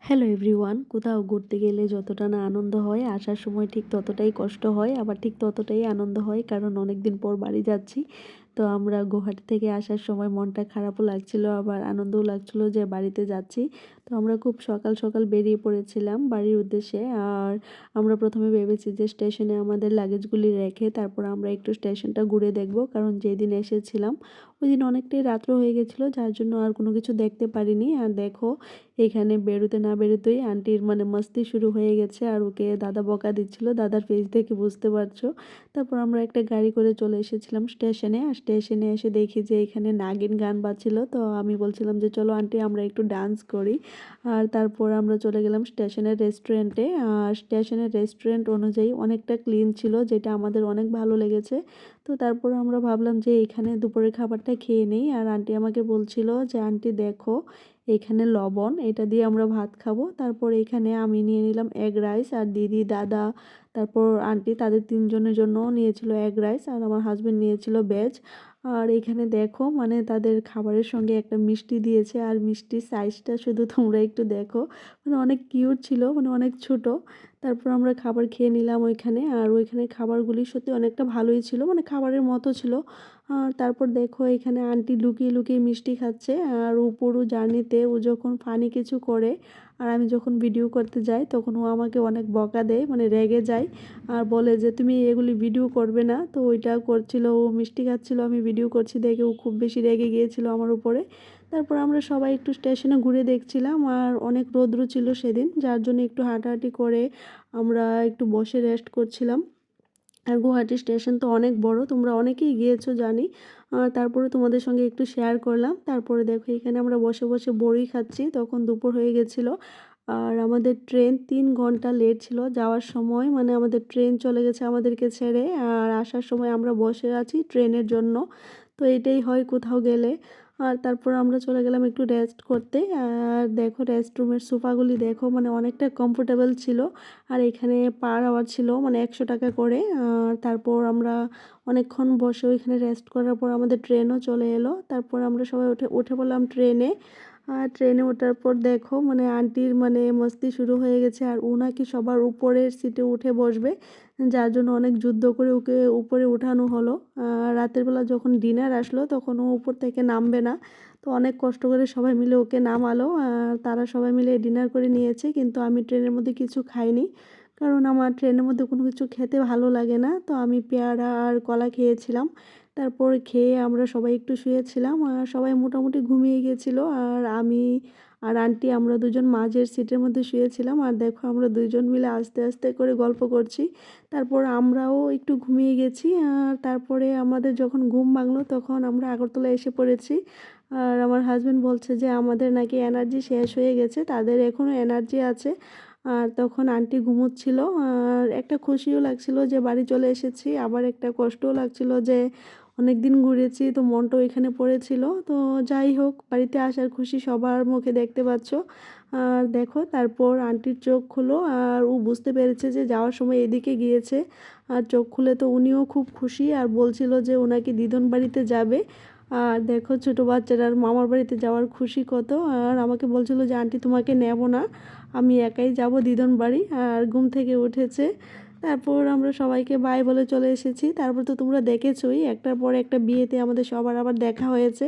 Hello everyone, কোথাও ঘুরতে গেলে যতটা না আনন্দ হয় আসার সময় ঠিক ততটাই কষ্ট হয়, আবার ঠিক ততটাই আনন্দ হয় কারণ অনেক দিন পর বাড়ি যাচ্ছি। তো আমরা গুয়াহাটি থেকে আসার সময় মনটা খারাপও লাগছিল, আবার আনন্দও লাগছিল যে বাড়িতে যাচ্ছি। তো আমরা খুব সকাল সকাল বেরিয়ে পড়েছিলাম বাড়ির উদ্দেশ্যে। আর আমরা প্রথমে ভেবেছি যে স্টেশনে আমাদের লাগেজগুলি রেখে তারপর আমরা একটু স্টেশনটা ঘুরে দেখব, কারণ যেদিন এসেছিলাম ওই দিন অনেকটাই রাত্র হয়ে গেছিলো, যার জন্য আর কোনো কিছু দেখতে পারিনি। আর দেখো, এখানে বেরোতে না বেরোতেই আন্টির মস্তি শুরু হয়ে গেছে, আর ওকে দাদা বকা দিচ্ছিল, দাদার ফেস দেখে বুঝতে পারছো। তারপর আমরা একটা গাড়ি করে চলে এসেছিলাম স্টেশনে। আর স্টেশনে এসে দেখি যে এখানে নাগিন গান বাজছিল। তো আমি বলছিলাম যে চলো আন্টি আমরা একটু ডান্স করি। আর তারপর আমরা চলে গেলাম স্টেশনের রেস্টুরেন্টে। আর স্টেশনের রেস্টুরেন্ট অনুযায়ী অনেকটা ক্লিন ছিল, যেটা আমাদের অনেক ভালো লেগেছে। তো তারপর আমরা ভাবলাম যে এখানে দুপুরের খাবারটা খেয়ে নেই। আর আন্টি আমাকে বলছিল যে আন্টি দেখো, এখানে লবণ, এটা দিয়ে আমরা ভাত খাবো। তারপর এখানে আমি নিয়ে নিলাম এগ রাইস, আর দিদি, দাদা, তারপর আন্টি তাদের তিনজনের জন্যও নিয়েছিল এগ রাইস, আর আমার হাজব্যান্ড নিয়েছিল ভেজ। আর এখানে দেখো তাদের খাবারের সঙ্গে একটা মিষ্টি দিয়েছে, আর মিষ্টির সাইজটা শুধু তোমরা একটু দেখো, অনেক কিউট ছিল, অনেক ছোট। তারপর আমরা খাবার খেয়ে নিলাম ওইখানে। আর ওইখানে খাবারগুলি সত্যি অনেকটা ভালোই ছিল, খাবারের মতো ছিল। আর তারপর দেখো এখানে আন্টি লুকিয়ে লুকিয়ে মিষ্টি খাচ্ছে। আর পুরো জার্নিতে ও যখন ফানি কিছু করে আর আমি যখন ভিডিও করতে যাই তখন ও আমাকে অনেক বকা দেয়, রেগে যায় আর বলে যে তুমি এগুলি ভিডিও করবে না। তো ওইটা করছিল, ও মিষ্টি খাচ্ছিল, আমি ভিডিও করছি দেখে ও খুব বেশি রেগে গিয়েছিল আমার উপরে। তারপর আমরা সবাই একটু স্টেশনে ঘুরে দেখছিলাম, আর অনেক রৌদ্র ছিল সেদিন, যার জন্য একটু হাঁটাহাঁটি করে আমরা একটু বসে রেস্ট করছিলাম। আর গুয়াহাটি স্টেশন তো অনেক বড়, তোমরা অনেকেই গিয়েছো জানি। তারপরে তোমাদের সঙ্গে একটু শেয়ার করলাম। তারপরে দেখো এখানে আমরা বসে বসে বড়ি খাচ্ছি, তখন দুপুর হয়ে গেছিলো। আর আমাদের ট্রেন 3 ঘন্টা লেট ছিল যাওয়ার সময়, আমাদের ট্রেন চলে গেছে আমাদেরকে ছেড়ে, আর আসার সময় আমরা বসে আছি ট্রেনের জন্য। তো এটাই হয় কোথাও গেলে। আর তারপর আমরা চলে গেলাম একটু রেস্ট করতে। আর দেখো রেস্টরুমের সোফাগুলি দেখো, অনেকটা কমফোর্টেবল ছিল। আর এখানে পার আওয়ার ছিল 100 টাকা করে। আর তারপর আমরা অনেকক্ষণ বসে ওইখানে রেস্ট করার পর আমাদের ট্রেনও চলে এলো। তারপর আমরা সবাই উঠে উঠে পড়লাম ট্রেনে। আর ট্রেনে ওঠার পর দেখো আন্টির মস্তি শুরু হয়ে গেছে, আর ও নাকি সবার উপরের সিটে উঠে বসবে, যার জন্য অনেক যুদ্ধ করে ওকে উপরে উঠানো হলো। রাতের বেলা যখন ডিনার আসলো তখন ও উপর থেকে নামবে না, তো অনেক কষ্ট করে সবাই মিলে ওকে নামালো। তারা সবাই মিলে ডিনার করে নিয়েছে, কিন্তু আমি ট্রেনের মধ্যে কিছু খাইনি, কারণ আমার ট্রেনের মধ্যে কোনো কিছু খেতে ভালো লাগে না। তো আমি পেয়ারা আর কলা খেয়েছিলাম। তারপর খেয়ে আমরা সবাই একটু শুয়েছিলাম, আর সবাই মোটামুটি ঘুমিয়ে গেছিলো। আর আমি আর আন্টি আমরা দুজন মাঝের সিটের মধ্যে শুয়েছিলাম। আর দেখো আমরা দুইজন মিলে আস্তে আস্তে করে গল্প করছি। তারপর আমরাও একটু ঘুমিয়ে গেছি। আর তারপরে আমাদের যখন ঘুম ভাঙলো তখন আমরা আগরতলা এসে পড়েছি। আর আমার হাজব্যান্ড বলছে যে আমাদের নাকি এনার্জি শেষ হয়ে গেছে, তাদের এখনও এনার্জি আছে। আর তখন আন্টি ঘুমোচ্ছিল। আর একটা খুশিও লাগছিল যে বাড়ি চলে এসেছি, আবার একটা কষ্টও লাগছিল যে অনেক দিন ঘুরেছি, তো মনটাও এখানে পড়েছিল। তো যাই হোক, বাড়িতে আসার খুশি সবার মুখে দেখতে পাচ্ছ। আর দেখো তারপর আন্টির চোখ খুলো, আর ও বুঝতে পেরেছে যে যাওয়ার সময় এদিকে গিয়েছে। আর চোখ খুলে তো উনিও খুব খুশি, আর বলছিল যে ওনাকে দিদন বাড়িতে যাবে। আর দেখো ছোটো বাচ্চারা মামার বাড়িতে যাওয়ার খুশি কত। আর আমাকে বলছিল যে আন্টি তোমাকে নেব না, আমি একাই যাব দিদন বাড়ি। আর ঘুম থেকে উঠেছে। তারপর আমরা সবাইকে বাই বলে চলে এসেছি। তারপর তো তোমরা দেখেছোই, একটার পর একটা বিয়েতে আমাদের সবার আবার দেখা হয়েছে।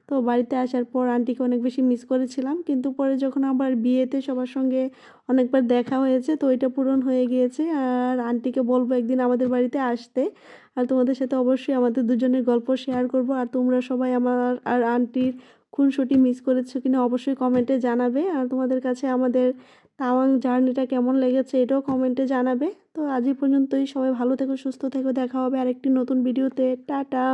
তো বাড়িতে আসার পর আন্টিকে অনেক বেশি মিস করেছিলাম, কিন্তু পরে যখন আবার বিয়েতে সবার সঙ্গে অনেকবার দেখা হয়েছে তো ওইটা পূরণ হয়ে গিয়েছে। আর আন্টিকে বলবো একদিন আমাদের বাড়িতে আসতে, আর তোমাদের সাথে অবশ্যই আমাদের দুজনের গল্প শেয়ার করব। আর তোমরা সবাই আমার আর আন্টির খুনসুটি মিস করেছো কিনা অবশ্যই কমেন্টে জানাবে। আর তোমাদের কাছে আমাদের তাওয়াং জার্নিটা কেমন লেগেছে এটাও কমেন্টে জানাবে। তো আজ এই পর্যন্তই, সবাই ভালো থেকো, সুস্থ থেকো, দেখা হবে আরেকটি নতুন ভিডিওতে। টাটা।